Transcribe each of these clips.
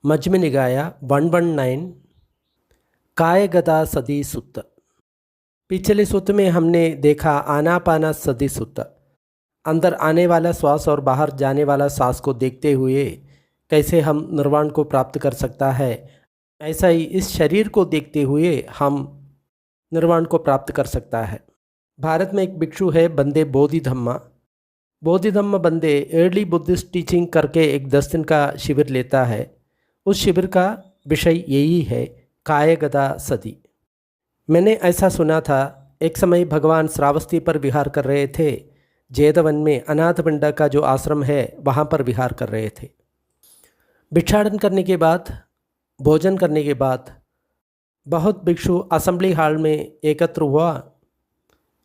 मजमु निकाय 119 कायगदा सदी सुत्त। पिछले सूत्र में हमने देखा आनापाना सदी सुत्त, अंदर आने वाला श्वास और बाहर जाने वाला सांस को देखते हुए कैसे हम निर्वाण को प्राप्त कर सकता है। ऐसा ही इस शरीर को देखते हुए हम निर्वाण को प्राप्त कर सकता है। भारत में एक भिक्षु है बंदे बोधिधम्म बंदे अर्ली बुद्धिस्ट टीचिंग करके एक 10 दिन का शिविर लेता है। उस शिविर का विषय यही है कायगदा सदी। मैंने ऐसा सुना था, एक समय भगवान श्रावस्ती पर विहार कर रहे थे। जेतवन में अनाथपिंडा का जो आश्रम है वहाँ पर विहार कर रहे थे। भिक्षाटन करने के बाद, भोजन करने के बाद बहुत भिक्षु असेंबली हॉल में एकत्र हुआ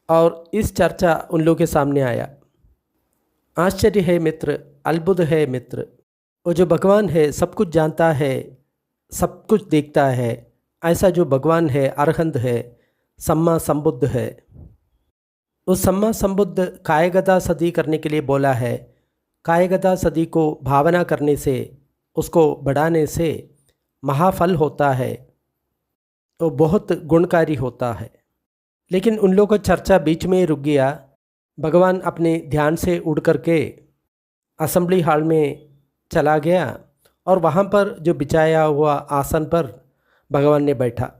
और इस चर्चा उन लोगों के सामने आया। आश्चर्य है मित्र, अद्भुत है मित्र, वो जो भगवान है सब कुछ जानता है, सब कुछ देखता है। ऐसा जो भगवान है, अरहंत है, सम्मा संबुद्ध है, उस सम्मा संबुद्ध कायगदा सदी करने के लिए बोला है। कायगदा सदी को भावना करने से, उसको बढ़ाने से महाफल होता है, वो बहुत गुणकारी होता है। लेकिन उन लोगों का चर्चा बीच में रुक गया। भगवान अपने ध्यान से उड़ करके असेंबली हॉल में चला गया और वहाँ पर जो बिछाया हुआ आसन पर भगवान ने बैठा।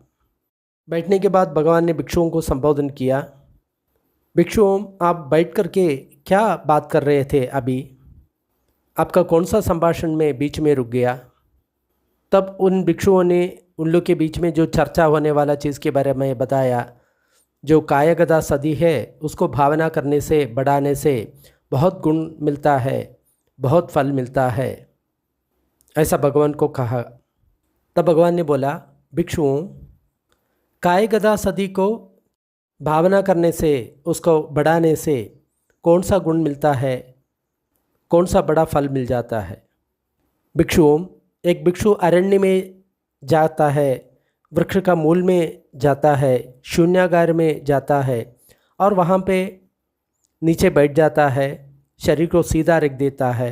बैठने के बाद भगवान ने भिक्षुओं को संबोधन किया, भिक्षुओं आप बैठ करके क्या बात कर रहे थे अभी? आपका कौन सा संभाषण में बीच में रुक गया? तब उन भिक्षुओं ने उन लोग के बीच में जो चर्चा होने वाला चीज़ के बारे में बताया। जो कायगदा सदी है उसको भावना करने से, बढ़ाने से बहुत गुण मिलता है, बहुत फल मिलता है, ऐसा भगवान को कहा। तब भगवान ने बोला, भिक्षुओं कायगदा सदी को भावना करने से, उसको बढ़ाने से कौन सा गुण मिलता है, कौन सा बड़ा फल मिल जाता है? भिक्षुओं, एक भिक्षु अरण्य में जाता है, वृक्ष का मूल में जाता है, शून्यागार में जाता है और वहाँ पे नीचे बैठ जाता है, शरीर को सीधा रख देता है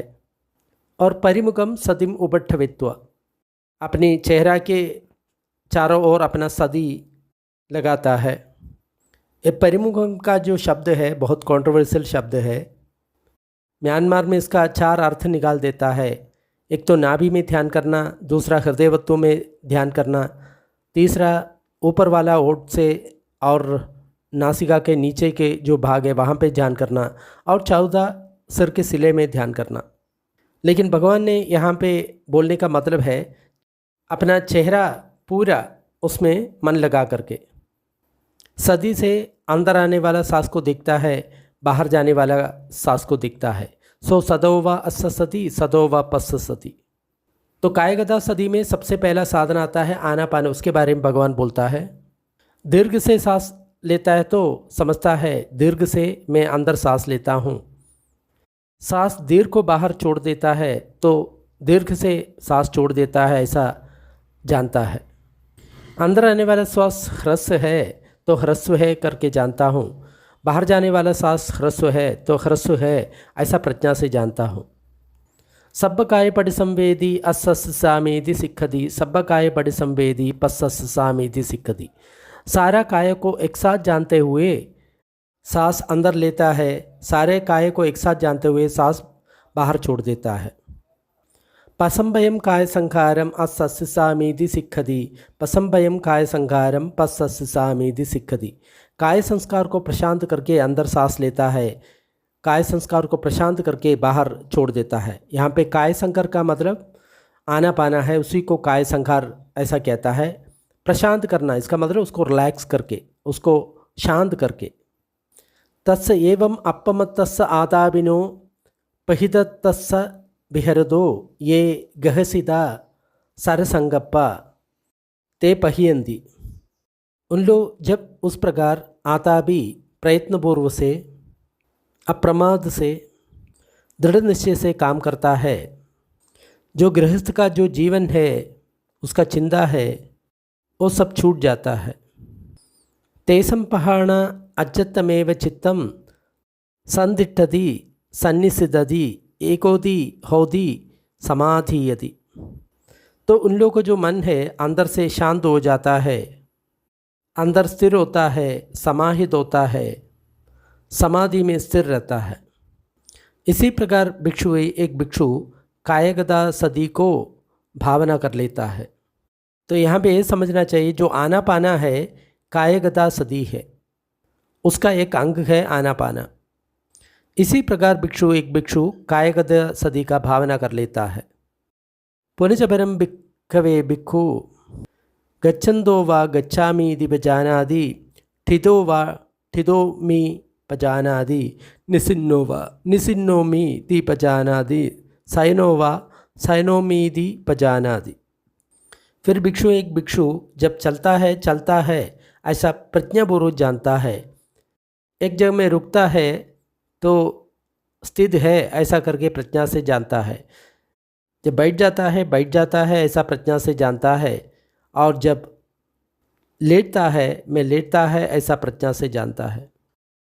और परिमुखम सदिम उबट्ठवित्व, अपनी चेहरा के चारों ओर अपना सदी लगाता है। ये परिमुखम का जो शब्द है बहुत कंट्रोवर्शियल शब्द है। म्यांमार में इसका 4 अर्थ निकाल देता है। एक तो नाभि में ध्यान करना, दूसरा हृदयवत्व में ध्यान करना, तीसरा ऊपर वाला होठ से और नासिका के नीचे के जो भाग है वहाँ पे ध्यान करना, और 14 सिर के सिले में ध्यान करना। लेकिन भगवान ने यहाँ पे बोलने का मतलब है अपना चेहरा पूरा उसमें मन लगा करके, सदी से अंदर आने वाला सांस को दिखता है, बाहर जाने वाला सांस को दिखता है। सो सदोवा अस्य सती सदोवा पस्य सती। तो कायगदा सदी में सबसे पहला साधन आता है आनापान। उसके बारे में भगवान बोलता है। दीर्घ से सांस लेता है तो समझता है दीर्घ से मैं अंदर सांस लेता हूँ। सांस दीर्घ को बाहर छोड़ देता है तो दीर्घ से सांस छोड़ देता है, ऐसा जानता है। अंदर आने वाला श्वास ह्रस्व है तो ह्रस्व है करके जानता हूँ, बाहर जाने वाला सांस ह्रस्व है तो ह्रस्व है, ऐसा प्रज्ञा से जानता हूँ। सब्ब काय पड़िसंवेदी अस्सस् सामेदि सिक्खदी, सब्ब काय पड़िसंवेदी पस्सस् सामेदि सिक्खदी। सारा काय को एक साथ जानते हुए सांस अंदर लेता है, सारे काय को एक साथ जानते हुए सांस बाहर छोड़ देता है। पसंभयम काय संखारम अस्सस् सामेदि सिक्खदी, पसंभयम काय संखारम पस्सस् सामेदि सिक्खदी। काय संस्कार को प्रशांत करके अंदर सांस लेता है, काय संस्कार को प्रशांत करके बाहर छोड़ देता है। यहाँ पे काय संकर का मतलब आना पाना है, उसी को काय संकार ऐसा कहता है। प्रशांत करना इसका मतलब उसको रिलैक्स करके, उसको शांत करके। तस्य एवं अपमत्तस्य आदाबिनो पहिदत्तस्य बिहरदो ये गहसिदा सरसंगप्पा ते पहियंदी। उन लोग जब उस प्रकार आताबी प्रयत्नपूर्व से, अप्रमाद से, दृढ़ निश्चय से काम करता है, जो गृहस्थ का जो जीवन है उसका चिंता है वो सब छूट जाता है। तेसम पहाण अज्जतमेव चित्तम संदिट्ठति सन्निसिदति एकोदि होदि समाधीयति। तो उन लोगों का जो मन है अंदर से शांत हो जाता है, अंदर स्थिर होता है, समाहित होता है, समाधि में स्थिर रहता है। इसी प्रकार एक भिक्षु कायगदा सदी को भावना कर लेता है। तो यहाँ पे ये समझना चाहिए जो आनापाना है कायगदा सदी है, उसका एक अंग है आनापाना। इसी प्रकार एक भिक्षु कायगदा सदी का भावना कर लेता है। पुनचपरम भिक्खवे भिक्खु गच्छन्दो वा गच्छामीति पजानाति ठितो वा ठितोमि पजानाति निसिन्नो वा निसिन्नोमीति पजानाति सयनो वा सयनोमीति पजानाति। फिर एक भिक्षु जब चलता है ऐसा प्रज्ञापूर्वक जानता है। एक जगह में रुकता है तो स्थित है ऐसा करके प्रज्ञा से जानता है। जब बैठ जाता है ऐसा प्रज्ञा से जानता है। और जब लेटता है ऐसा प्रज्ञा से जानता है।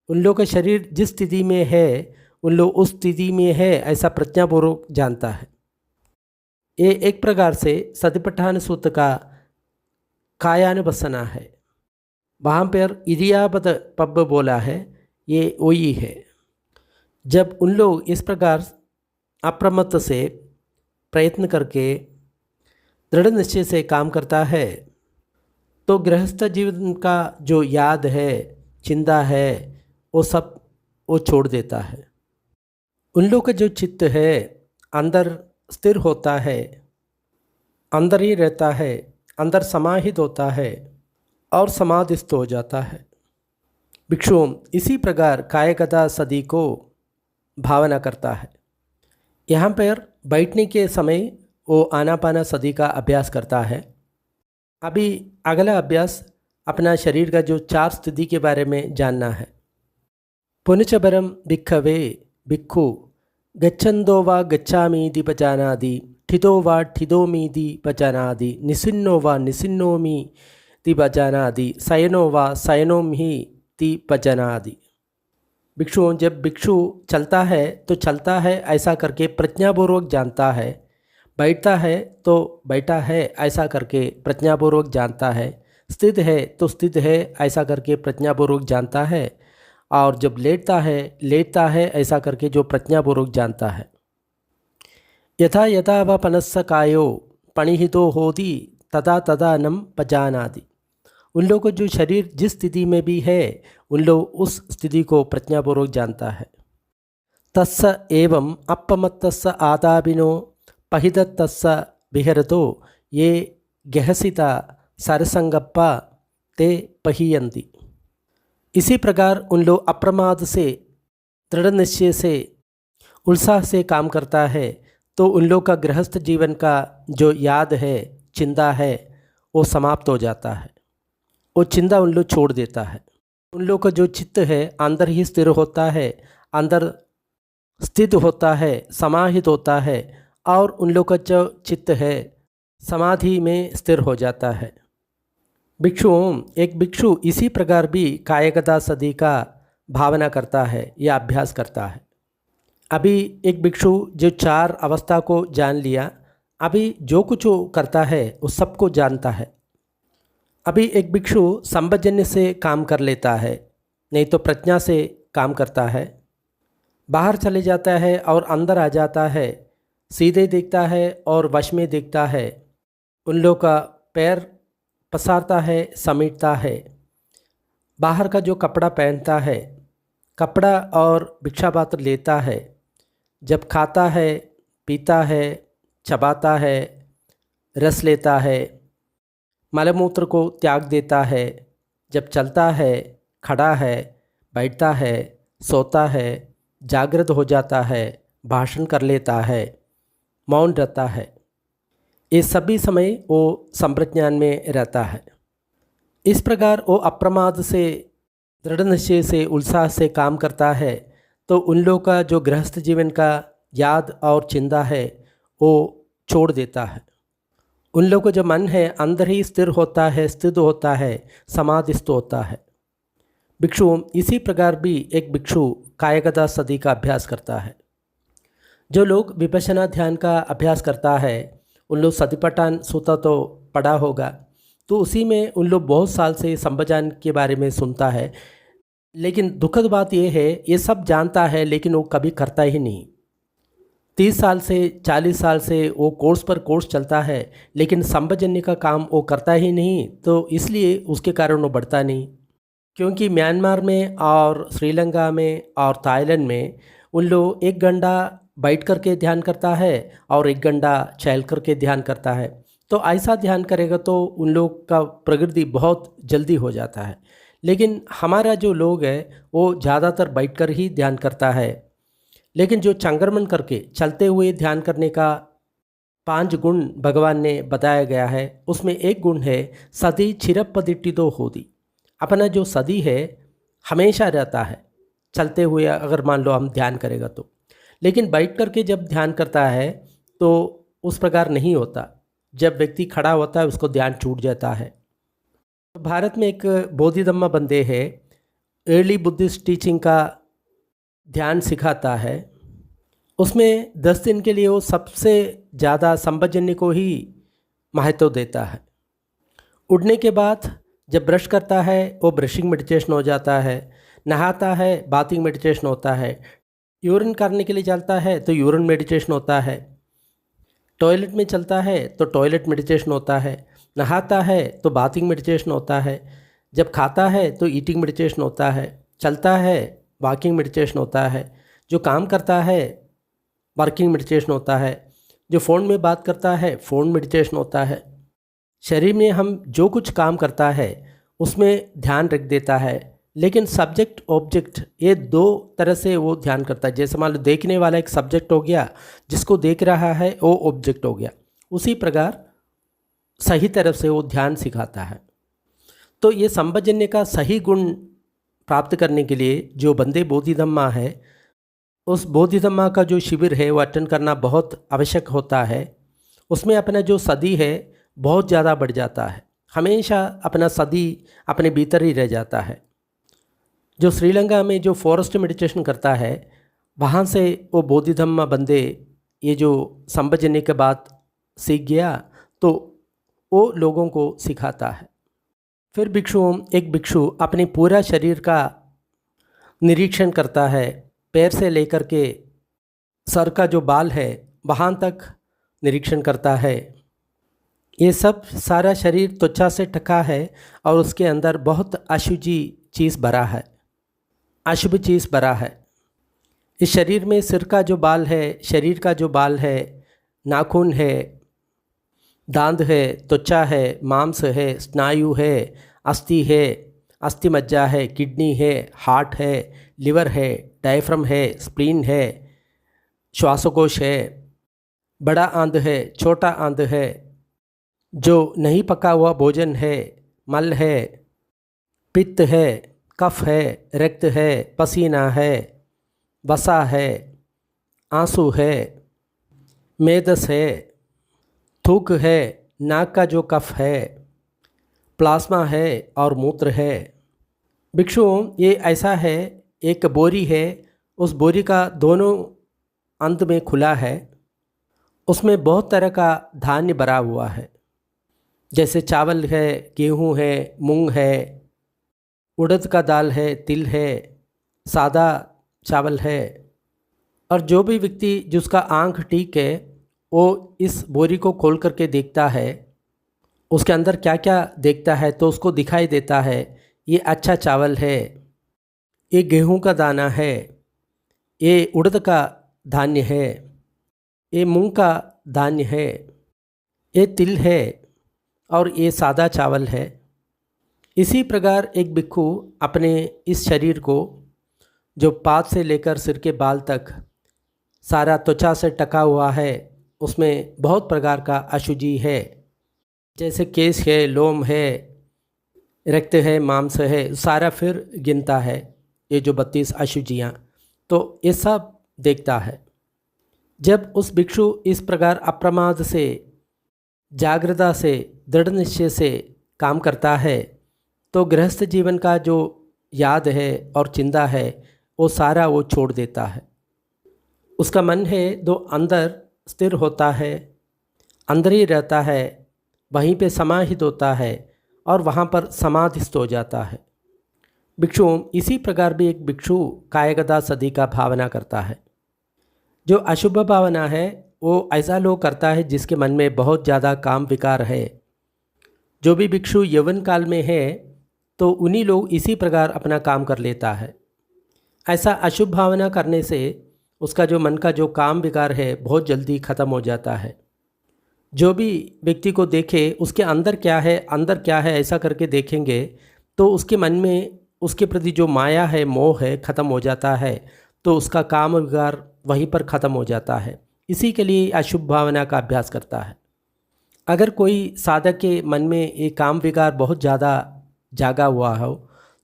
उन लोग का शरीर जिस स्थिति में है उन लोग उस स्थिति में है ऐसा प्रज्ञापूर्वक जानता है। ये एक प्रकार से सतिपट्ठान सूत्र का कायानुपස්සना है। वहाँ पर इरियापद पब बोला है, ये वही है। जब उन लोग इस प्रकार अप्रमत्त से प्रयत्न करके दृढ़ निश्चय से काम करता है तो गृहस्थ जीवन का जो याद है, चिंता है, वो छोड़ देता है। उन लोग का जो चित्त है अंदर स्थिर होता है, अंदर ही रहता है, अंदर समाहित होता है और समाधिस्थ हो जाता है। भिक्षु इसी प्रकार कायगदा सदी को भावना करता है। यहाँ पर बैठने के समय वो आनापाना सदी का अभ्यास करता है। अभी अगला अभ्यास अपना शरीर का जो 4 स्थिति के बारे में जानना है। पुनचपरम भिक्खवे भिक्खु गच्छन्दो वा गच्छामीति पजानाति ठितो वा ठितोमीति पजानाति निसिन्नो वा निसिन्नोमीति पजानाति सयनो वा सयनोमीति पजानाति। जब भिक्षु चलता है ऐसा करके प्रज्ञापूर्वक जानता है। बैठता है तो बैठा है ऐसा करके प्रज्ञापूर्वक जानता है। स्थित है ऐसा करके प्रज्ञापूर्वक जानता है। और जब लेटता है ऐसा करके जो प्रज्ञापूर्वक जानता है। यथा यथा व पनस्स कायो पणिहितो होति तदा तदा नम पजानाति। उन लोगों को जो शरीर जिस स्थिति में भी है उन लोग उस स्थिति को प्रज्ञापूर्वक जानता है। तस्स एवं अपमत्तस्स आदाबिनो पहिदत्तस्स विहरतो ये गहसिता सरसंगप्पा ते पहियन्ति। इसी प्रकार उन लोग अप्रमाद से दृढ़ निश्चय से उत्साह से काम करता है तो उन लोग का गृहस्थ जीवन का जो याद है, चिंता है, वो समाप्त हो जाता है। वो चिंता उन लोग छोड़ देता है। उन लोग का जो चित्त है अंदर ही स्थिर होता है, अंदर स्थित होता है, समाहित होता है और उन लोग का जो चित्त है समाधि में स्थिर हो जाता है। एक भिक्षु इसी प्रकार भी कायगदा सदी का भावना करता है या अभ्यास करता है। अभी एक भिक्षु जो 4 अवस्था को जान लिया, अभी जो कुछ वो करता है उस सबको जानता है। अभी एक भिक्षु संपजन्य से काम कर लेता है, नहीं तो प्रज्ञा से काम करता है। बाहर चले जाता है और अंदर आ जाता है, सीधे देखता है और वश में देखता है। उन लोग का पैर पसारता है, समेटता है। बाहर का जो कपड़ा पहनता है, कपड़ा और भिक्षा पात्र लेता है। जब खाता है, पीता है, चबाता है, रस लेता है, मलमूत्र को त्याग देता है। जब चलता है, खड़ा है, बैठता है, सोता है, जागृत हो जाता है, भाषण कर लेता है, मौन रहता है, ये सभी समय वो संप्रज्ञान में रहता है। इस प्रकार वो अप्रमाद से दृढ़ निश्चय से उत्साह से काम करता है तो उन लोग का जो गृहस्थ जीवन का याद और चिंता है वो छोड़ देता है। उन लोगों का जो मन है अंदर ही स्थिर होता है, स्थित होता है, समाधिस्थ होता है। भिक्षु इसी प्रकार भी एक भिक्षु कायगदा सदी का अभ्यास करता है। जो लोग विपश्यना ध्यान का अभ्यास करता है उन लोग सतिपट्टन सूत्र तो पढ़ा होगा, तो उसी में उन लोग बहुत साल से संबजान के बारे में सुनता है। लेकिन दुखद बात यह है, ये सब जानता है लेकिन वो कभी करता ही नहीं। 30 साल से 40 साल से वो कोर्स पर कोर्स चलता है लेकिन संबजन्य का काम वो करता ही नहीं, तो इसलिए उसके कारण वो बढ़ता नहीं। क्योंकि म्यांमार में और श्रीलंका में और थाईलैंड में उन लोग 1 घंटा बैठ करके ध्यान करता है और 1 घंटा चल करके ध्यान करता है। तो ऐसा ध्यान करेगा तो उन लोग का प्रगति बहुत जल्दी हो जाता है। लेकिन हमारा जो लोग है वो ज़्यादातर बैठकर ही ध्यान करता है। लेकिन जो चंगरमन करके चलते हुए ध्यान करने का 5 गुण भगवान ने बताया गया है, उसमें एक गुण है सदी चिरप्पदिट्टिदो होदी। अपना जो सदी है हमेशा रहता है चलते हुए, अगर मान लो हम ध्यान करेगा तो। लेकिन बैठ करके जब ध्यान करता है तो उस प्रकार नहीं होता। जब व्यक्ति खड़ा होता है उसको ध्यान छूट जाता है। भारत में एक बोधिधम्मा बंदे है, अर्ली बुद्धिस्ट टीचिंग का ध्यान सिखाता है। उसमें 10 दिन के लिए वो सबसे ज़्यादा संबजन्य को ही महत्व देता है। उठने के बाद जब ब्रश करता है वो ब्रशिंग मेडिटेशन हो जाता है, नहाता है बाथिंग मेडिटेशन होता है, यूरिन करने के लिए चलता है तो यूरिन मेडिटेशन होता है, टॉयलेट में चलता है तो टॉयलेट मेडिटेशन होता है, नहाता है तो बाथिंग मेडिटेशन होता है, जब खाता है तो ईटिंग मेडिटेशन होता है, चलता है वॉकिंग मेडिटेशन होता है, जो काम करता है वर्किंग मेडिटेशन होता है, जो फ़ोन में बात करता है फ़ोन मेडिटेशन होता है। शरीर में हम जो कुछ काम करता है उसमें ध्यान रख देता है। लेकिन सब्जेक्ट ऑब्जेक्ट ये 2 तरह से वो ध्यान करता है। जैसे मान लो देखने वाला एक सब्जेक्ट हो गया, जिसको देख रहा है वो ऑब्जेक्ट हो गया। उसी प्रकार सही तरफ से वो ध्यान सिखाता है। तो ये संबजन्य का सही गुण प्राप्त करने के लिए जो बंदे बोधिधम्मा है, उस बोधिधम्मा का जो शिविर है वो अटेंड करना बहुत आवश्यक होता है। उसमें अपना जो सदी है बहुत ज़्यादा बढ़ जाता है, हमेशा अपना सदी अपने भीतर ही रह जाता है। जो श्रीलंका में जो फॉरेस्ट मेडिटेशन करता है, वहाँ से वो बोधिधम्मा बंदे ये जो संबजन्य के बाद सीख गया तो वो लोगों को सिखाता है। फिर एक भिक्षु अपने पूरा शरीर का निरीक्षण करता है, पैर से लेकर के सर का जो बाल है वहाँ तक निरीक्षण करता है। ये सब सारा शरीर त्वचा से ढका है और उसके अंदर बहुत अशुचि चीज़ भरा है, अशुभ चीज़ भरा है। इस शरीर में सिर का जो बाल है, शरीर का जो बाल है, नाखून है, दांत है, त्वचा है, मांस है, स्नायु है, अस्थि है, अस्थि मज्जा है, किडनी है, हार्ट है, लिवर है, डायफ्राम है, स्प्लीन है, श्वासकोश है, बड़ा आंत है, छोटा आंत है, जो नहीं पका हुआ भोजन है, मल है, पित्त है, कफ है, रक्त है, पसीना है, वसा है, आंसू है, मेदस है, थूक है, नाक का जो कफ है, प्लाज्मा है और मूत्र है। भिक्षुओं ये ऐसा है, एक बोरी है, उस बोरी का दोनों अंत में खुला है, उसमें बहुत तरह का धान्य भरा हुआ है। जैसे चावल है, गेहूँ है, मूंग है, उड़द का दाल है, तिल है, सादा चावल है। और जो भी व्यक्ति जिसका आँख ठीक है वो इस बोरी को खोल करके देखता है, उसके अंदर क्या क्या देखता है तो उसको दिखाई देता है, ये अच्छा चावल है, ये गेहूं का दाना है, ये उड़द का धान्य है, ये मूंग का धान्य है, ये तिल है और ये सादा चावल है। इसी प्रकार एक भिक्षु अपने इस शरीर को जो पाद से लेकर सिर के बाल तक सारा त्वचा से ढका हुआ है, उसमें बहुत प्रकार का अशुचि है। जैसे केश है, लोम है, रक्त है, मांस है, सारा फिर गिनता है ये जो 32 अशुचियाँ, तो ये सब देखता है। जब उस भिक्षु इस प्रकार अप्रमाद से, जागृता से, दृढ़ निश्चय से काम करता है तो गृहस्थ जीवन का जो याद है और चिंता है वो सारा वो छोड़ देता है। उसका मन है जो अंदर स्थिर होता है, अंदर ही रहता है, वहीं पे समाहित होता है और वहाँ पर समाधिस्थ हो जाता है। भिक्षु इसी प्रकार भी एक भिक्षु कायगदा सदी का भावना करता है। जो अशुभ भावना है वो ऐसा लोग करता है जिसके मन में बहुत ज़्यादा काम विकार है। जो भी भिक्षु यौवन काल में है तो उन्हीं लोग इसी प्रकार अपना काम कर लेता है। ऐसा अशुभ भावना करने से उसका जो मन का जो काम विकार है बहुत जल्दी ख़त्म हो जाता है। जो भी व्यक्ति को देखे उसके अंदर क्या है ऐसा करके देखेंगे तो उसके मन में उसके प्रति जो माया है, मोह है, ख़त्म हो जाता है। तो उसका काम विकार वहीं पर ख़त्म हो जाता है। इसी के लिए अशुभ भावना का अभ्यास करता है। अगर कोई साधक के मन में ये काम विकार बहुत ज़्यादा जागा हुआ हो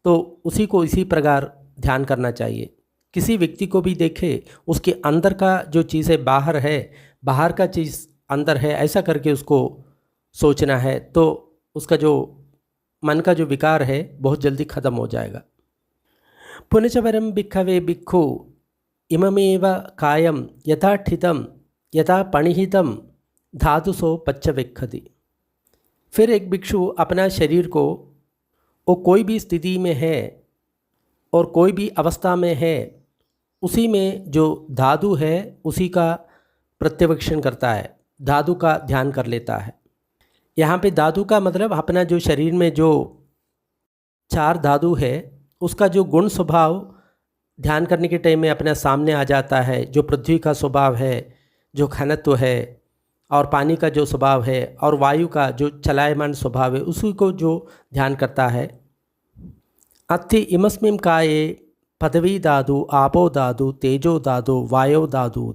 तो उसी को इसी प्रकार ध्यान करना चाहिए। किसी व्यक्ति को भी देखे उसके अंदर का जो चीज़ है बाहर है, बाहर का चीज़ अंदर है, ऐसा करके उसको सोचना है तो उसका जो मन का जो विकार है बहुत जल्दी ख़त्म हो जाएगा। पुनश्च परं भिक्खवे भिक्खु इममेव कायं यथा ठितं यथा पणिहितं धातुसो पच्चवेक्खति। फिर एक भिक्षु अपना शरीर को वो कोई भी स्थिति में है और कोई भी अवस्था में है उसी में जो धातु है उसी का प्रत्यवेक्षण करता है, धातु का ध्यान कर लेता है। यहाँ पे धातु का मतलब अपना जो शरीर में जो 4 धातु है उसका जो गुण स्वभाव ध्यान करने के टाइम में अपने सामने आ जाता है। जो पृथ्वी का स्वभाव है, जो घनत्व है और पानी का जो स्वभाव है और वायु का जो चलायमान स्वभाव है उसी को जो ध्यान करता है। अत्थि इमस्मिन् काये पृथ्वी धातु, आपो धातु, तेजो धातु, वायु धातु।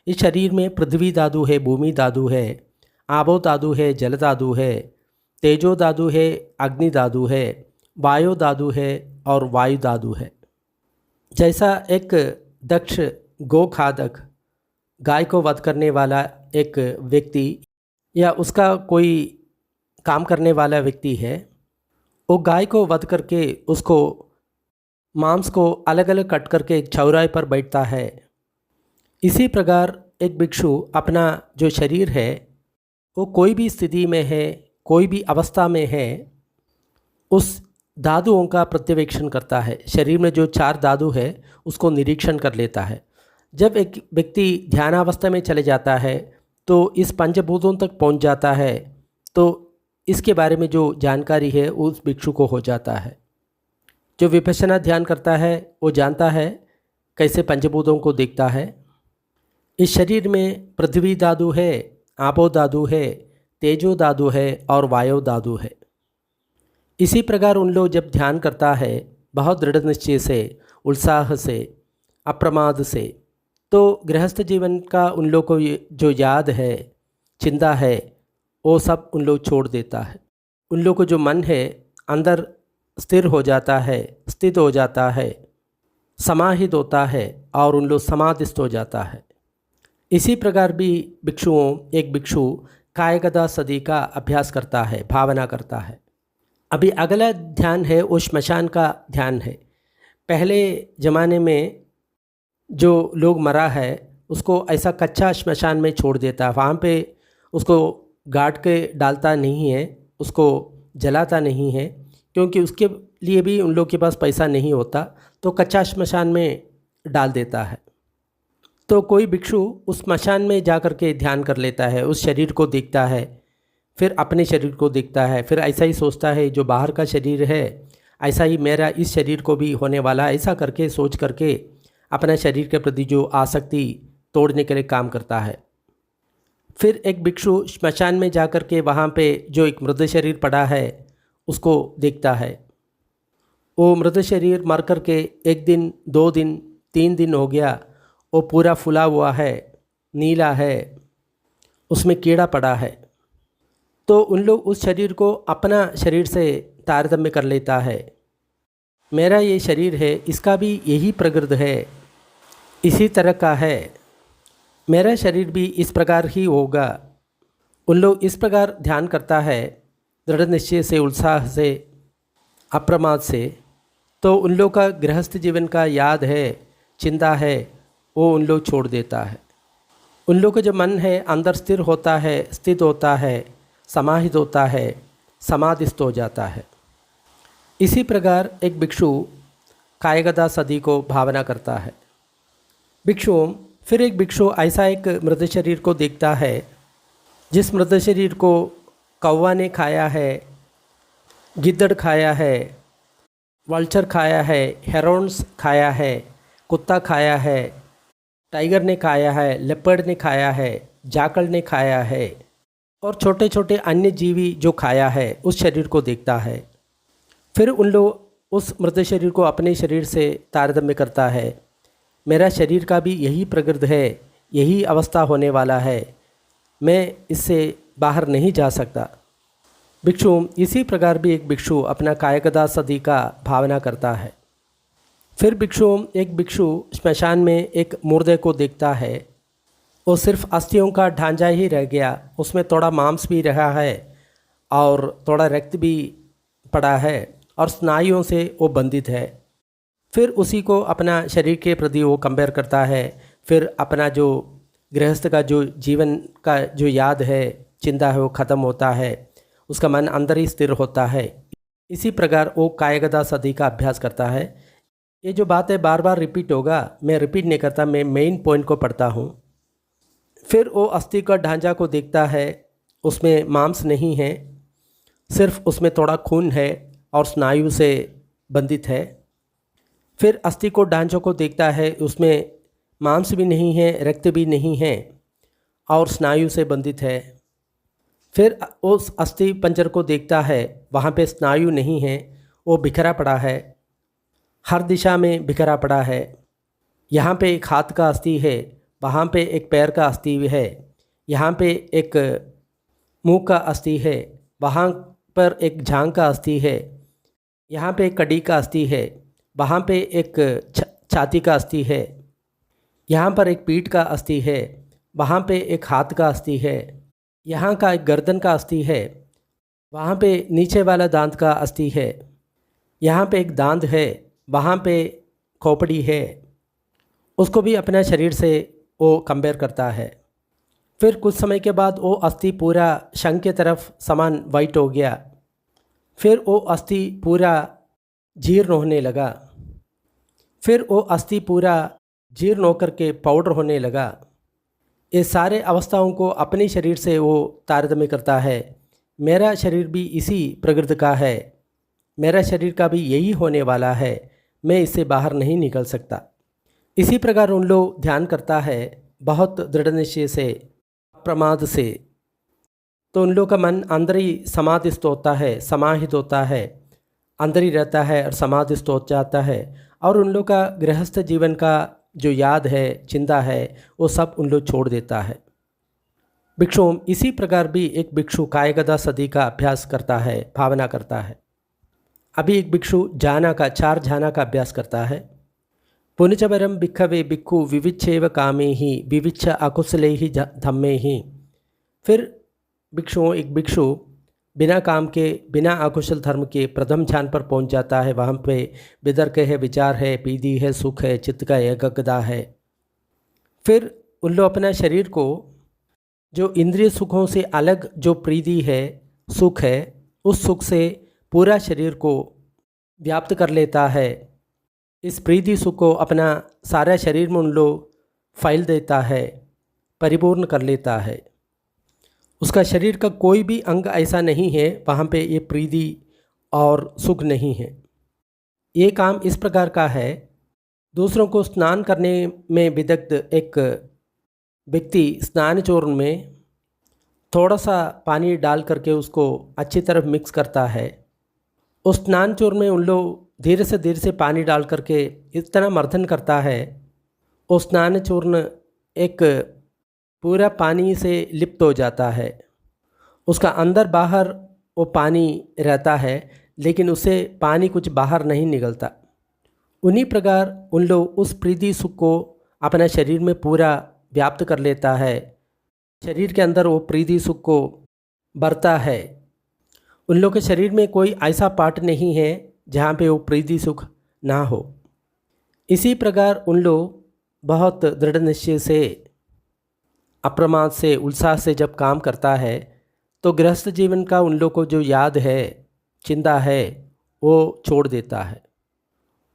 इस शरीर में पृथ्वी धातु है, भूमि धातु है, आपो धातु है, जल धातु है, तेजो धातु है, अग्नि धातु है, वायु धातु है और वायु धातु है। जैसा एक दक्ष गोखादक गाय को वध करने वाला एक व्यक्ति या उसका कोई काम करने वाला व्यक्ति है, वो गाय को वध करके उसको मांस को अलग अलग कट करके एक चौराहे पर बैठता है। इसी प्रकार एक भिक्षु अपना जो शरीर है वो कोई भी स्थिति में है, कोई भी अवस्था में है, उस धातुओं का प्रत्यवेक्षण करता है। शरीर में जो 4 धातु है उसको निरीक्षण कर लेता है। जब एक व्यक्ति ध्यानावस्था में चले जाता है तो इस पंचभूतों तक पहुंच जाता है तो इसके बारे में जो जानकारी है उस भिक्षु को हो जाता है। जो विपश्यना ध्यान करता है वो जानता है कैसे पंचभूतों को देखता है। इस शरीर में पृथ्वी धातु है, आपो धातु है, तेजो धातु है और वायु धातु है। इसी प्रकार उन लोग जब ध्यान करता है बहुत दृढ़ निश्चय से, उत्साह से, अप्रमाद से, तो गृहस्थ जीवन का उन लोग को जो याद है, चिंता है, वो सब उन लोग छोड़ देता है। उन लोग को जो मन है अंदर स्थिर हो जाता है, स्थित हो जाता है, समाहित होता है और उन लोग समाधिस्थ हो जाता है। इसी प्रकार भी एक भिक्षु कायगदा सदी का अभ्यास करता है, भावना करता है। अभी अगला ध्यान है वो श्मशान का ध्यान है। पहले ज़माने में जो लोग मरा है उसको ऐसा कच्चा श्मशान में छोड़ देता है, वहाँ पे उसको गाड़ के डालता नहीं है, उसको जलाता नहीं है, क्योंकि उसके लिए भी उन लोग के पास पैसा नहीं होता, तो कच्चा श्मशान में डाल देता है। तो कोई भिक्षु उस श्मशान में जा कर के ध्यान कर लेता है, उस शरीर को देखता है, फिर अपने शरीर को देखता है, फिर ऐसा ही सोचता है जो बाहर का शरीर है ऐसा ही मेरा इस शरीर को भी होने वाला, ऐसा करके सोच करके अपना शरीर के प्रति जो आसक्ति तोड़ने के लिए काम करता है। फिर एक भिक्षु श्मशान में जा कर के वहाँ पे जो एक मृत शरीर पड़ा है उसको देखता है। वो मृत शरीर मर कर के 1 दिन, 2 दिन, 3 दिन हो गया, वो पूरा फुला हुआ है, नीला है, उसमें कीड़ा पड़ा है। तो उन लोग उस शरीर को अपना शरीर से तारतम्य कर लेता है। मेरा ये शरीर है, इसका भी यही प्रकृति है, इसी तरह का है, मेरा शरीर भी इस प्रकार ही होगा। उन लोग इस प्रकार ध्यान करता है दृढ़ निश्चय से, उत्साह से, अप्रमाद से, तो उन लोग का गृहस्थ जीवन का याद है, चिंता है, वो उन लोग छोड़ देता है। उन लोगों का जो मन है अंदर स्थिर होता है, स्थित होता है, समाहित होता है, समाधिस्थ हो जाता है। इसी प्रकार एक भिक्षु कायगदा सदी को भावना करता है। फिर एक भिक्षु ऐसा एक मृत शरीर को देखता है जिस मृत शरीर को कौवा ने खाया है, गिद्दड़ खाया है, वल्चर खाया है, हेरोन्स खाया है, कुत्ता खाया है, टाइगर ने खाया है, लेपर्ड ने खाया है, जाकल ने खाया है और छोटे छोटे अन्य जीवी जो खाया है उस शरीर को देखता है। फिर उन लोग उस मृत शरीर को अपने शरीर से तारतम्य करता है। मेरा शरीर का भी यही प्रकृति है, यही अवस्था होने वाला है, मैं इससे बाहर नहीं जा सकता। भिक्षु इसी प्रकार भी एक भिक्षु अपना कायगदा सदी का भावना करता है। फिर एक भिक्षु श्मशान में एक मुर्दे को देखता है। वो सिर्फ अस्थियों का ढांचा ही रह गया, उसमें थोड़ा मांस भी रहा है और थोड़ा रक्त भी पड़ा है और स्नायुओं से वो बंधित है। फिर उसी को अपना शरीर के प्रति वो कंपेयर करता है। फिर अपना जो गृहस्थ का जो जीवन का जो याद है, चिंता है, वो ख़त्म होता है, उसका मन अंदर ही स्थिर होता है। इसी प्रकार वो कायगदा सदी का अभ्यास करता है। ये जो बात है बार बार रिपीट होगा, मैं रिपीट नहीं करता, मैं मेन पॉइंट को पढ़ता हूँ। फिर वो अस्थि का ढांचा को देखता है, उसमें मांस नहीं है, सिर्फ उसमें थोड़ा खून है और स्नायु से बंधित है। फिर अस्थि को ढांचों को देखता है, उसमें मांस भी नहीं है, रक्त भी नहीं है और स्नायु से बंधित है। फिर उस अस्थि पंजर को देखता है, वहाँ पे स्नायु नहीं है, वो बिखरा पड़ा है, हर दिशा में बिखरा पड़ा है। यहाँ पे एक हाथ का अस्थि है, वहाँ पे एक पैर का अस्थि है, यहाँ पे एक मुंह का अस्थि है, वहाँ पर एक जांघ का अस्थि है, यहाँ पे एक कड़ी का अस्थि है, वहाँ पे एक छाती का अस्थि है, यहाँ पर एक पीठ का अस्थि है, वहाँ पे एक हाथ का अस्थि है, यहाँ का एक गर्दन का अस्थि है, वहाँ पे नीचे वाला दांत का अस्थि है, यहाँ पे एक दांत है, वहाँ पे खोपड़ी है। उसको भी अपना शरीर से वो कंपेयर करता है। फिर कुछ समय के बाद वो अस्थि पूरा शंख की तरफ समान वाइट हो गया। फिर वो अस्थि पूरा जीर्ण होने लगा। फिर वो अस्थि पूरा जीर्ण होकर के पाउडर होने लगा। ये सारे अवस्थाओं को अपने शरीर से वो तारतम्य करता है। मेरा शरीर भी इसी प्रकृति का है, मेरा शरीर का भी यही होने वाला है, मैं इससे बाहर नहीं निकल सकता। इसी प्रकार उन लोग ध्यान करता है बहुत दृढ़ निश्चय से, प्रमाद से, तो उन लोग का मन अंदर ही समाधिस्थ होता है, समाहित होता है, अंदर ही रहता है और समाधिस्थ हो जाता है। और उन लोग का गृहस्थ जीवन का जो याद है, चिंता है, वो सब उन लोग छोड़ देता है। भिक्षु इसी प्रकार भी एक भिक्षु कायगदा सदी का अभ्यास करता है, भावना करता है। अभी एक भिक्षु जाना का 4 जाना का अभ्यास करता है। पुनिचवरम भिक्खवे भिक्खु विविच्छेव कामे ही विविच्छ अकुशले ही धम्मे ही। फिर एक भिक्षु बिना काम के, बिना अकुशल धर्म के प्रथम ध्यान पर पहुंच जाता है। वहाँ पे वितर्क है, विचार है, पीति है, सुख है, चित्त का एकाग्रता है। फिर उन लोग अपना शरीर को जो इंद्रिय सुखों से अलग जो प्रीति है, सुख है, उस सुख से पूरा शरीर को व्याप्त कर लेता है। इस प्रीति सुख को अपना सारा शरीर में उन लोग फैल देता है, परिपूर्ण कर लेता है। उसका शरीर का कोई भी अंग ऐसा नहीं है वहाँ पे ये प्रीति और सुख नहीं है। ये काम इस प्रकार का है, दूसरों को स्नान करने में विदग्ध एक व्यक्ति स्नान चूर्ण में थोड़ा सा पानी डाल करके उसको अच्छी तरह मिक्स करता है। उस स्नान चूर्ण में उन लोग धीरे से पानी डाल करके इतना मर्दन करता है, वो स्नान चूर्ण एक पूरा पानी से लिप्त हो जाता है। उसका अंदर बाहर वो पानी रहता है, लेकिन उससे पानी कुछ बाहर नहीं निकलता। उन्हीं प्रकार उन लोग उस प्रीति सुख को अपने शरीर में पूरा व्याप्त कर लेता है। शरीर के अंदर वो प्रीति सुख को भरता है। उन लोग के शरीर में कोई ऐसा पार्ट नहीं है जहाँ पे वो प्रीति सुख ना हो। इसी प्रकार उन लोग बहुत दृढ़ निश्चय से अप्रमाद से उत्साह से जब काम करता है तो गृहस्थ जीवन का उन लोगों को जो याद है, चिंता है, वो छोड़ देता है।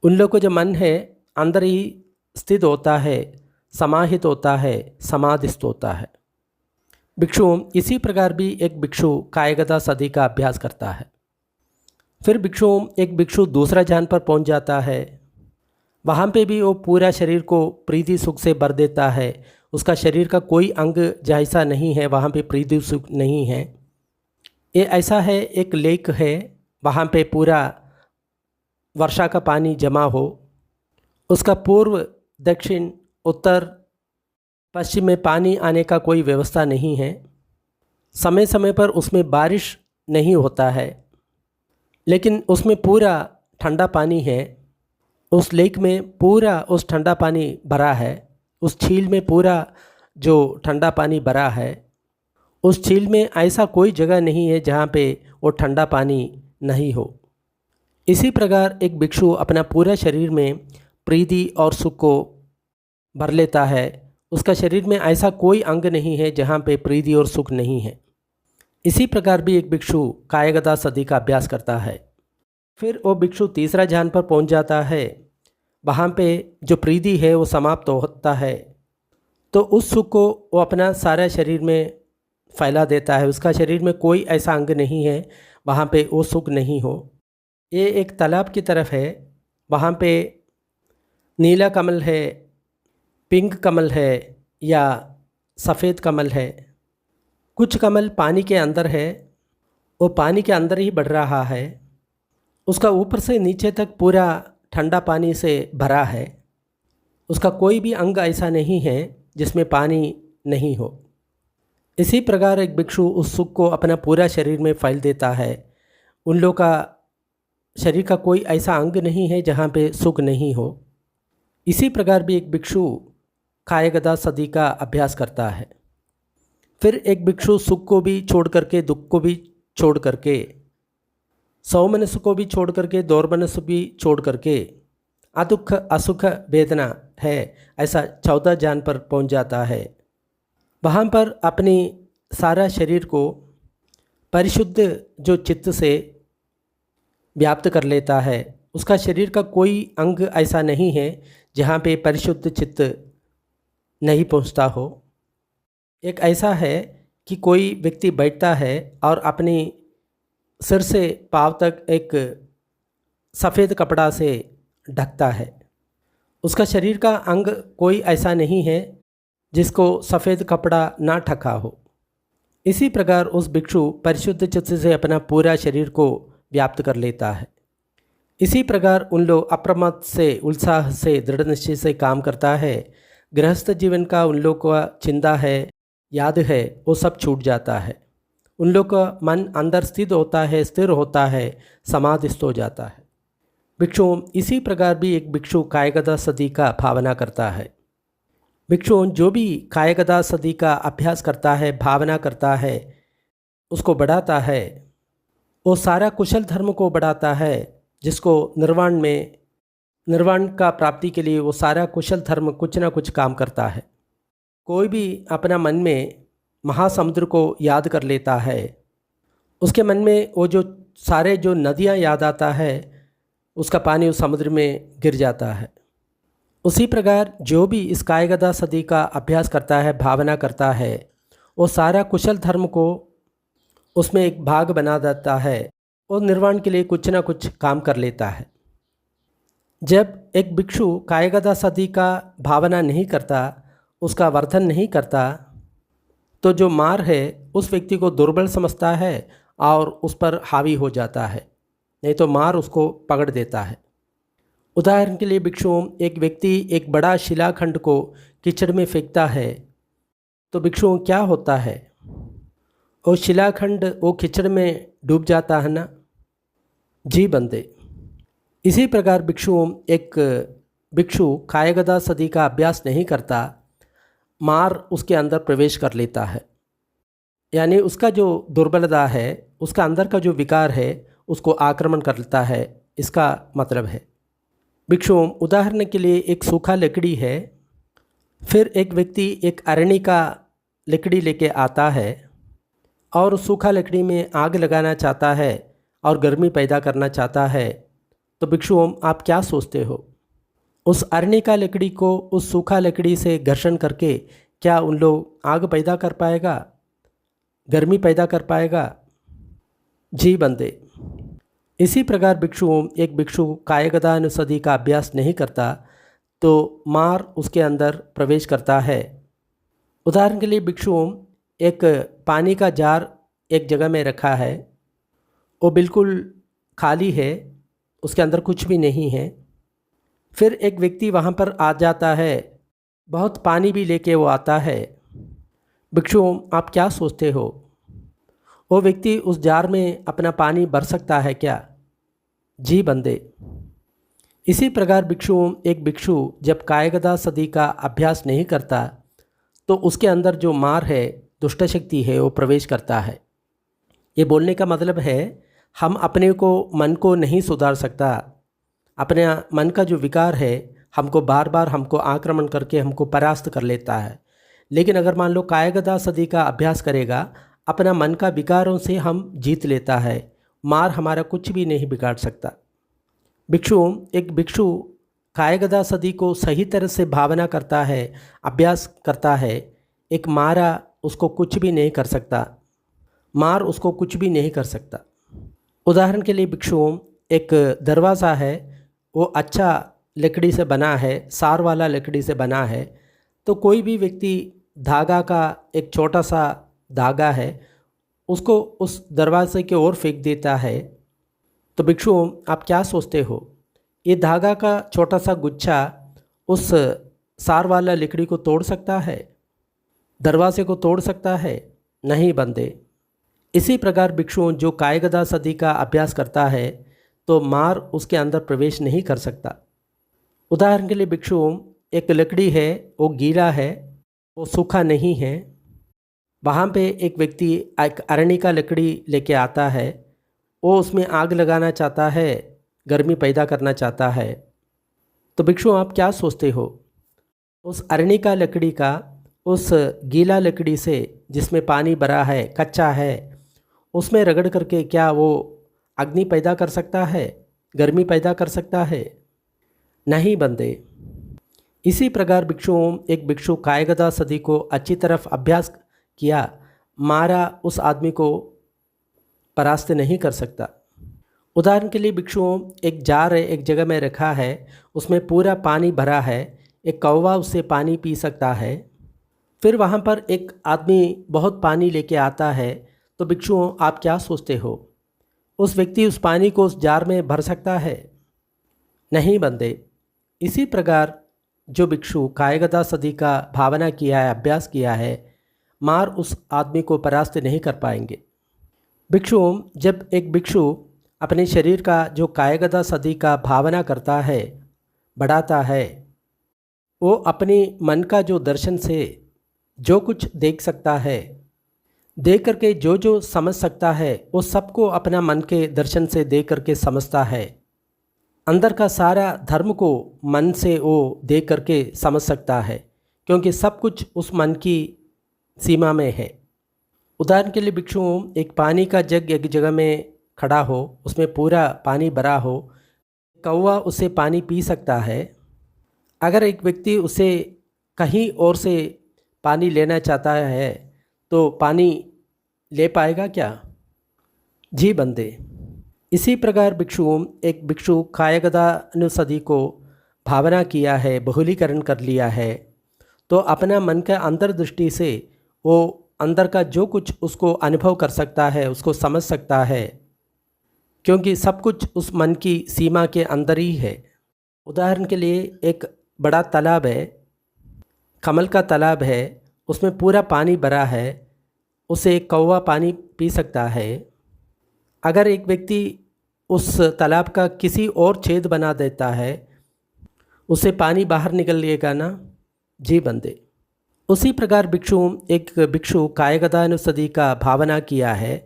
उन लोगों को जो मन है अंदर ही स्थित होता है, समाहित होता है, समाधिस्थ होता है। भिक्षु इसी प्रकार भी एक भिक्षु कायगता सदी का अभ्यास करता है। फिर एक भिक्षु दूसरा जान पर पहुंच जाता है। वहाँ पे भी वो पूरा शरीर को प्रीति सुख से भर देता है। उसका शरीर का कोई अंग जैसा नहीं है, वहाँ पे प्रीति सुख नहीं है। ये ऐसा है, एक लेक है, वहाँ पे पूरा वर्षा का पानी जमा हो, उसका पूर्व दक्षिण उत्तर पश्चिम में पानी आने का कोई व्यवस्था नहीं है। समय समय पर उसमें बारिश नहीं होता है, लेकिन उसमें पूरा ठंडा पानी है। उस लेक में पूरा उस ठंडा पानी भरा है। उस झील में पूरा जो ठंडा पानी भरा है, उस झील में ऐसा कोई जगह नहीं है जहाँ पे वो ठंडा पानी नहीं हो। इसी प्रकार एक भिक्षु अपना पूरा शरीर में प्रीति और सुख को भर लेता है। उसका शरीर में ऐसा कोई अंग नहीं है जहाँ पे प्रीति और सुख नहीं है। इसी प्रकार भी एक भिक्षु कायगता सदी का अभ्यास करता है। फिर वो भिक्षु तीसरा ध्यान पर पहुंच जाता है। वहाँ पे जो प्रीति है वो समाप्त होता है, तो उस सुख को वो अपना सारा शरीर में फैला देता है। उसका शरीर में कोई ऐसा अंग नहीं है वहाँ पे वो सुख नहीं हो। ये एक तालाब की तरफ है, वहाँ पे नीला कमल है, पिंक कमल है या सफ़ेद कमल है। कुछ कमल पानी के अंदर है, वो पानी के अंदर ही बढ़ रहा है। उसका ऊपर से नीचे तक पूरा ठंडा पानी से भरा है। उसका कोई भी अंग ऐसा नहीं है जिसमें पानी नहीं हो। इसी प्रकार एक भिक्षु उस सुख को अपना पूरा शरीर में फैल देता है। उन लोगों का शरीर का कोई ऐसा अंग नहीं है जहाँ पे सुख नहीं हो। इसी प्रकार भी एक भिक्षु कायगता सदी का अभ्यास करता है। फिर एक भिक्षु सुख को भी छोड़ करके, दुख को भी छोड़ करके, सौमनस को भी छोड़ करके, दौर्मनस भी छोड़ करके, अदुख असुख वेदना है ऐसा 14 जान पर पहुंच जाता है। वहाँ पर अपनी सारा शरीर को परिशुद्ध जो चित्त से व्याप्त कर लेता है। उसका शरीर का कोई अंग ऐसा नहीं है जहाँ पे परिशुद्ध चित्त नहीं पहुँचता हो। एक ऐसा है कि कोई व्यक्ति बैठता है और अपनी सिर से पाँव तक एक सफ़ेद कपड़ा से ढकता है। उसका शरीर का अंग कोई ऐसा नहीं है जिसको सफ़ेद कपड़ा ना ढका हो। इसी प्रकार उस भिक्षु परिशुद्ध चित्त से अपना पूरा शरीर को व्याप्त कर लेता है। इसी प्रकार उन लोग अप्रमत्त से, उत्साह से, दृढ़ निश्चय से काम करता है। गृहस्थ जीवन का उन लोग का चिंता है, याद है, वो सब छूट जाता है। उन लोग का मन अंदर स्थित होता है, स्थिर होता है, समाधिस्थ हो जाता है। भिक्षु इसी प्रकार भी एक भिक्षु कायगता सदी का भावना करता है। भिक्षु जो भी कायगता सदी का अभ्यास करता है, भावना करता है, उसको बढ़ाता है। वो सारा कुशल धर्म को बढ़ाता है, जिसको निर्वाण का प्राप्ति के लिए वो सारा कुशल धर्म कुछ ना कुछ काम करता है। कोई भी अपना मन में महासमुद्र को याद कर लेता है, उसके मन में वो जो सारे जो नदियाँ याद आता है, उसका पानी उस समुद्र में गिर जाता है। उसी प्रकार जो भी इस कायगता सदी का अभ्यास करता है, भावना करता है, वो सारा कुशल धर्म को उसमें एक भाग बना देता है और निर्वाण के लिए कुछ ना कुछ काम कर लेता है। जब एक भिक्षु कायगता सदी का भावना नहीं करता, उसका वर्धन नहीं करता, तो जो मार है उस व्यक्ति को दुर्बल समझता है और उस पर हावी हो जाता है, नहीं तो मार उसको पकड़ देता है। उदाहरण के लिए भिक्षु एक व्यक्ति एक बड़ा शिलाखंड को कीचड़ में फेंकता है, तो भिक्षु क्या होता है? वो शिलाखंड वो कीचड़ में डूब जाता है ना। जी बंदे, इसी प्रकार एक भिक्षु कायगता सदी का अभ्यास नहीं करता, मार उसके अंदर प्रवेश कर लेता है। यानी उसका जो दुर्बलता है, उसका अंदर का जो विकार है, उसको आक्रमण कर लेता है, इसका मतलब है। भिक्षु उदाहरण के लिए एक सूखा लकड़ी है, फिर एक व्यक्ति एक अरणी का लकड़ी लेके आता है और उस सूखा लकड़ी में आग लगाना चाहता है और गर्मी पैदा करना चाहता है, तो भिक्षुओं आप क्या सोचते हो? उस अरणी का लकड़ी को उस सूखा लकड़ी से घर्षण करके क्या उन लोग आग पैदा कर पाएगा, गर्मी पैदा कर पाएगा? जी बंदे। इसी प्रकार भिक्षुओं एक भिक्षु कायगदानुसति का अभ्यास नहीं करता तो मार उसके अंदर प्रवेश करता है। उदाहरण के लिए भिक्षुओं एक पानी का जार एक जगह में रखा है, वो बिल्कुल खाली है, उसके अंदर कुछ भी नहीं है। फिर एक व्यक्ति वहाँ पर आ जाता है, बहुत पानी भी लेके वो आता है। भिक्षुओं आप क्या सोचते हो? वो व्यक्ति उस जार में अपना पानी भर सकता है क्या? जी बंदे। इसी प्रकार भिक्षुओं एक भिक्षु जब कायगदा सदी का अभ्यास नहीं करता तो उसके अंदर जो मार है, दुष्ट शक्ति है, वो प्रवेश करता है। ये बोलने का मतलब है हम अपने को मन को नहीं सुधार सकता। अपने मन का जो विकार है हमको बार बार हमको आक्रमण करके हमको परास्त कर लेता है। लेकिन अगर मान लो कायगदा सदी का अभ्यास करेगा, अपना मन का विकारों से हम जीत लेता है, मार हमारा कुछ भी नहीं बिगाड़ सकता। भिक्षुओं एक भिक्षु कायगदा सदी को सही तरह से भावना करता है, अभ्यास करता है, एक मारा उसको कुछ भी नहीं कर सकता, मार उसको कुछ भी नहीं कर सकता। उदाहरण के लिए भिक्षुओं एक दरवाज़ा है, वो अच्छा लकड़ी से बना है, सार वाला लकड़ी से बना है, तो कोई भी व्यक्ति धागा का एक छोटा सा धागा है उसको उस दरवाजे की ओर फेंक देता है, तो भिक्षुओं आप क्या सोचते हो? ये धागा का छोटा सा गुच्छा उस सार वाला लकड़ी को तोड़ सकता है, दरवाजे को तोड़ सकता है? नहीं बंदे। इसी प्रकार भिक्षुओं जो कायगदा सदी का अभ्यास करता है तो मार उसके अंदर प्रवेश नहीं कर सकता। उदाहरण के लिए भिक्षुओं एक लकड़ी है, वो गीला है, वो सूखा नहीं है। वहाँ पे एक व्यक्ति एक अरणी का लकड़ी लेके आता है, वो उसमें आग लगाना चाहता है, गर्मी पैदा करना चाहता है। तो भिक्षु आप क्या सोचते हो? उस अरणी का लकड़ी का उस गीला लकड़ी से जिसमें पानी भरा है, कच्चा है, उसमें रगड़ करके क्या वो अग्नि पैदा कर सकता है, गर्मी पैदा कर सकता है? नहीं बंदे। इसी प्रकार भिक्षुओं एक भिक्षु कायगदा सदी को अच्छी तरफ अभ्यास किया, मारा उस आदमी को परास्त नहीं कर सकता। उदाहरण के लिए भिक्षुओं एक जार है, एक जगह में रखा है, उसमें पूरा पानी भरा है, एक कौवा उससे पानी पी सकता है। फिर वहाँ पर एक आदमी बहुत पानी लेके आता है, तो भिक्षुओं आप क्या सोचते हो? उस व्यक्ति उस पानी को उस जार में भर सकता है? नहीं बंदे। इसी प्रकार जो भिक्षु कायगदा सदी का भावना किया है, अभ्यास किया है, मार उस आदमी को परास्त नहीं कर पाएंगे। भिक्षुओं जब एक भिक्षु अपने शरीर का जो कायगदा सदी का भावना करता है, बढ़ाता है, वो अपने मन का जो दर्शन से जो कुछ देख सकता है, देख करके जो जो समझ सकता है, वो सबको अपना मन के दर्शन से देख करके समझता है। अंदर का सारा धर्म को मन से वो देख करके समझ सकता है, क्योंकि सब कुछ उस मन की सीमा में है। उदाहरण के लिए भिक्षुओं एक पानी का जग एक जगह में खड़ा हो, उसमें पूरा पानी भरा हो, कौवा उससे पानी पी सकता है। अगर एक व्यक्ति उसे कहीं और से पानी लेना चाहता है तो पानी ले पाएगा क्या? जी बंदे। इसी प्रकार भिक्षुओं एक भिक्षु कायगदानुसति को भावना किया है, बहुलीकरण कर लिया है, तो अपना मन का अंतर्दृष्टि से वो अंदर का जो कुछ उसको अनुभव कर सकता है, उसको समझ सकता है, क्योंकि सब कुछ उस मन की सीमा के अंदर ही है। उदाहरण के लिए एक बड़ा तालाब है, कमल का तालाब है, उसमें पूरा पानी भरा है, उसे एक कौवा पानी पी सकता है। अगर एक व्यक्ति उस तालाब का किसी और छेद बना देता है, उससे पानी बाहर निकलेगा ना? जी बंदे। उसी प्रकार एक भिक्षु कायगदानुसति का भावना किया है,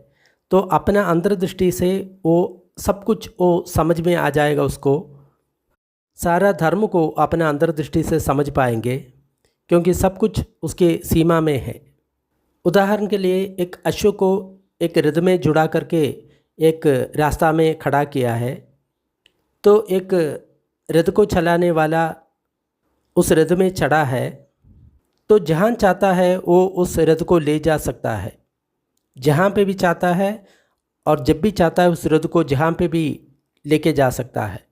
तो अपना अंतर्दृष्टि से वो सब कुछ वो समझ में आ जाएगा, उसको सारा धर्म को अपना अंतर्दृष्टि से समझ पाएंगे, क्योंकि सब कुछ उसके सीमा में है। उदाहरण के लिए एक अश्व को एक रथ में जुड़ा करके एक रास्ता में खड़ा किया है, तो एक रथ को चलाने वाला उस रथ में चढ़ा है, तो जहाँ चाहता है वो उस रथ को ले जा सकता है, जहाँ पे भी चाहता है, और जब भी चाहता है उस रथ को जहाँ पे भी लेके जा सकता है।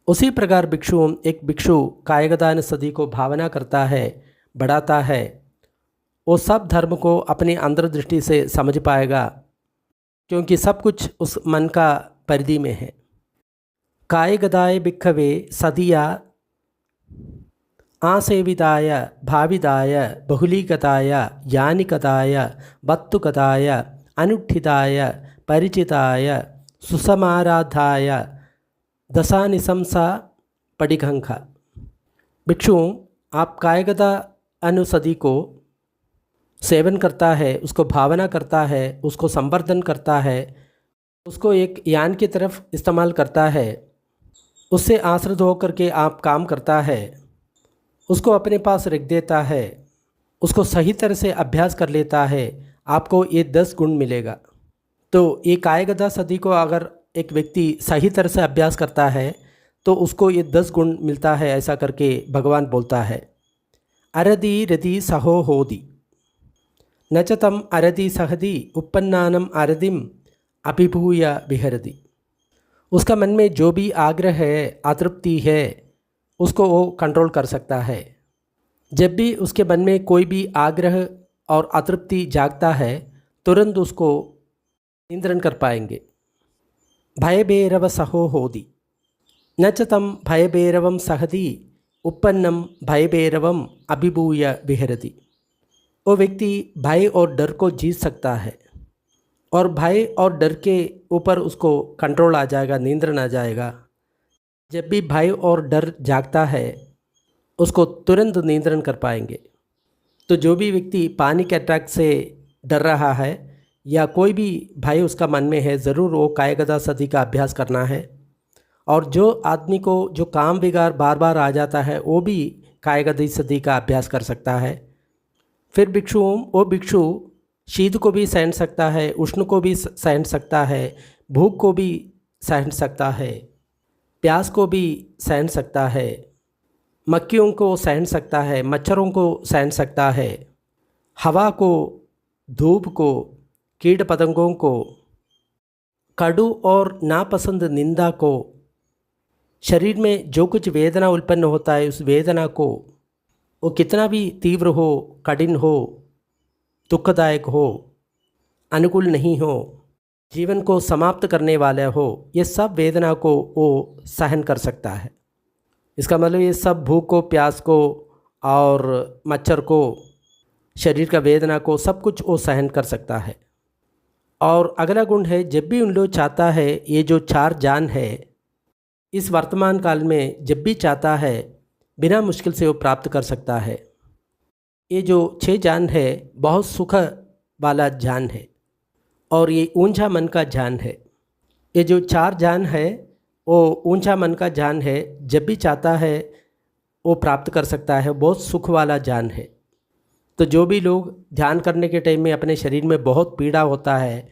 उसी प्रकार एक भिक्षु कायगदान सदी को भावना करता है, बढ़ाता है, वो सब धर्म को अपनी अंतर्दृष्टि से समझ पाएगा, क्योंकि सब कुछ उस मन का परिधि में है। कायगदाय भिक्खवे सदिया आसेविताय भाविदाय बहुलीगताय यानिकताय बत्तुकताय अनुष्ठिताय परिचिताय सुसमाराधाय दशानिशंसा पडिघंखा। भिक्षु आप कायगदा अनुसदी को सेवन करता है, उसको भावना करता है, उसको संवर्धन करता है, उसको एक यान की तरफ इस्तेमाल करता है, उससे आश्रित होकर के आप काम करता है, उसको अपने पास रख देता है, उसको सही तरह से अभ्यास कर लेता है, आपको ये 10 गुण मिलेगा। तो ये कायगदा सदी को अगर एक व्यक्ति सही तरह से अभ्यास करता है तो उसको ये 10 गुण मिलता है, ऐसा करके भगवान बोलता है। अरदी रति सहो होदी न च तम अरदी सहदी उपन्नानम अरदिम अभिभूय विहरति। उसका मन में जो भी आग्रह है, अतृप्ति है, उसको वो कंट्रोल कर सकता है। जब भी उसके मन में कोई भी आग्रह और अतृप्ति जागता है, तुरंत उसको नियंत्रण कर पाएंगे। भयभैरव सहो होदी न च तम भयभैरवम सहदी उपन्नम भयभैरवम अभिभूय विहरति। वो व्यक्ति भय और डर को जीत सकता है, और भय और डर के ऊपर उसको कंट्रोल आ जाएगा, नियंत्रण आ जाएगा। जब भी भय और डर जागता है उसको तुरंत नियंत्रण कर पाएंगे। तो जो भी व्यक्ति पैनिक अटैक से डर रहा है या कोई भी भय उसका मन में है, ज़रूर वो कायगदा सदी का अभ्यास करना है। और जो आदमी को जो काम विकार बार बार आ जाता है, वो भी कायगदा सदी का अभ्यास कर सकता है। फिर वो भिक्षु शीत को भी सहन सकता है, उष्ण को भी सहन सकता है, भूख को भी सहन सकता है, प्यास को भी सहन सकता है, मक्खियों को सहन सकता है, मच्छरों को सहन सकता है, हवा को, धूप को, कीट पतंगों को, कड़ू और नापसंद निंदा को, शरीर में जो कुछ वेदना उत्पन्न होता है उस वेदना को, वो कितना भी तीव्र हो, कठिन हो, दुखदायक हो, अनुकूल नहीं हो, जीवन को समाप्त करने वाला हो, ये सब वेदना को वो सहन कर सकता है। इसका मतलब ये सब भूख को, प्यास को और मच्छर को, शरीर का वेदना को, सब कुछ वो सहन कर सकता है। और अगला गुण है, जब भी उन लोग चाहता है, ये जो 4 जान है इस वर्तमान काल में जब भी चाहता है बिना मुश्किल से वो प्राप्त कर सकता है। ये जो 6 जान है बहुत सुख वाला जान है, और ये ऊंचा मन का जान है। ये जो 4 जान है वो ऊंचा मन का जान है, जब भी चाहता है वो प्राप्त कर सकता है, बहुत सुख वाला जान है। तो जो भी लोग ध्यान करने के टाइम में अपने शरीर में बहुत पीड़ा होता है,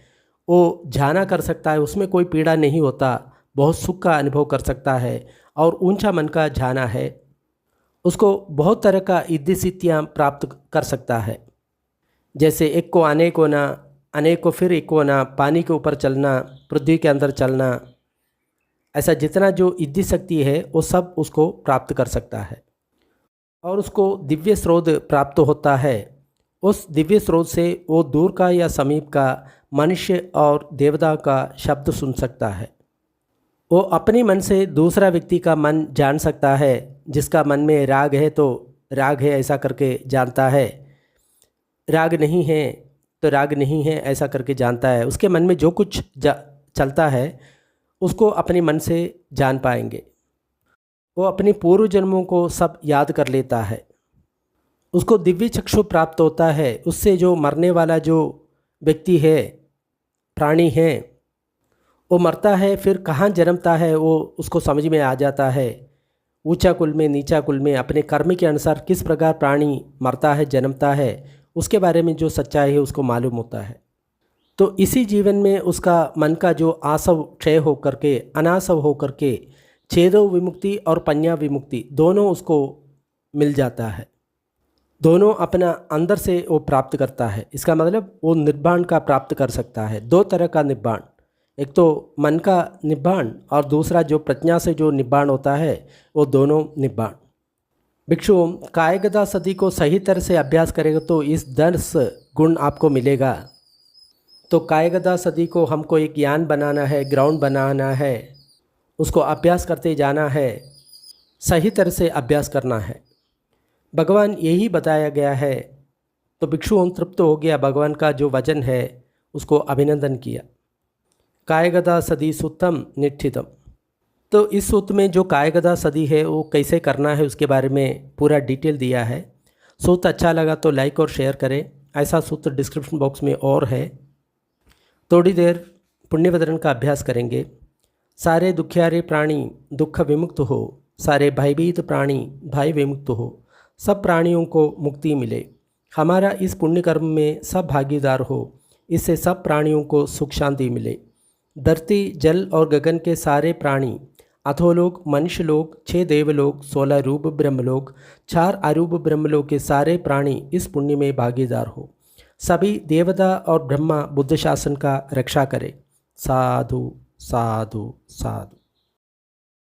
वो ध्यान कर सकता है, उसमें कोई पीड़ा नहीं होता, बहुत सुख का अनुभव कर सकता है। और ऊंचा मन का जाना है, उसको बहुत तरह का इद्दि सिद्धियाँ प्राप्त कर सकता है। जैसे एक को अनेक होना, अनेक को फिर एक होना, पानी के ऊपर चलना, पृथ्वी के अंदर चलना, ऐसा जितना जो इद्दि शक्ति है वो सब उसको प्राप्त कर सकता है। और उसको दिव्य स्रोत प्राप्त होता है। उस दिव्य स्रोत से वो दूर का या समीप का मनुष्य और देवता का शब्द सुन सकता है। वो अपने मन से दूसरा व्यक्ति का मन जान सकता है। जिसका मन में राग है तो राग है ऐसा करके जानता है, राग नहीं है तो राग नहीं है ऐसा करके जानता है। उसके मन में जो कुछ चलता है उसको अपने मन से जान पाएंगे। वो अपने पूर्व जन्मों को सब याद कर लेता है। उसको दिव्य चक्षु प्राप्त होता है। उससे जो मरने वाला जो व्यक्ति है, प्राणी है, वो मरता है फिर कहाँ जन्मता है वो उसको समझ में आ जाता है। ऊंचा कुल में, नीचा कुल में, अपने कर्म के अनुसार किस प्रकार प्राणी मरता है, जन्मता है, उसके बारे में जो सच्चाई है उसको मालूम होता है। तो इसी जीवन में उसका मन का जो आसव क्षय होकर के, अनासव होकर के छेदो विमुक्ति और पඤ्ञा विमुक्ति दोनों उसको मिल जाता है। दोनों अपना अंदर से वो प्राप्त करता है। इसका मतलब वो निर्वाण का प्राप्त कर सकता है। दो तरह का निर्वाण, एक तो मन का निब्बाण और दूसरा जो प्रज्ञा से जो निब्बाण होता है वो दोनों निब्बाण। भिक्षु कायगदा सदी को सही तरह से अभ्यास करेगा तो इस 10 गुण आपको मिलेगा। तो कायगदा सदी को हमको एक यान बनाना है, ग्राउंड बनाना है, उसको अभ्यास करते जाना है, सही तरह से अभ्यास करना है। भगवान यही बताया गया है। तो भिक्षु तृप्त हो गया, भगवान का जो वचन है उसको अभिनंदन किया। कायगदा सदी सूत्रम निष्ठितम। तो इस सूत्र में जो कायगदा सदी है वो कैसे करना है उसके बारे में पूरा डिटेल दिया है। सूत्र अच्छा लगा तो लाइक और शेयर करें। ऐसा सूत्र डिस्क्रिप्शन बॉक्स में और है। थोड़ी देर पुण्यवदन का अभ्यास करेंगे। सारे दुखियारे प्राणी दुख विमुक्त हो, सारे भयभीत प्राणी भय विमुक्त हो, सब प्राणियों को मुक्ति मिले। हमारा इस पुण्य कर्म में सब भागीदार हो, इससे सब प्राणियों को सुख शांति मिले। धरती जल और गगन के सारे प्राणी, अधोलोक, मनुष्य लोक, 6 देवलोक, 16 रूप ब्रह्मलोक, 4 अरूप ब्रह्मलोक के सारे प्राणी इस पुण्य में भागीदार हो। सभी देवता और ब्रह्मा बुद्ध शासन का रक्षा करे। साधु साधु साधु।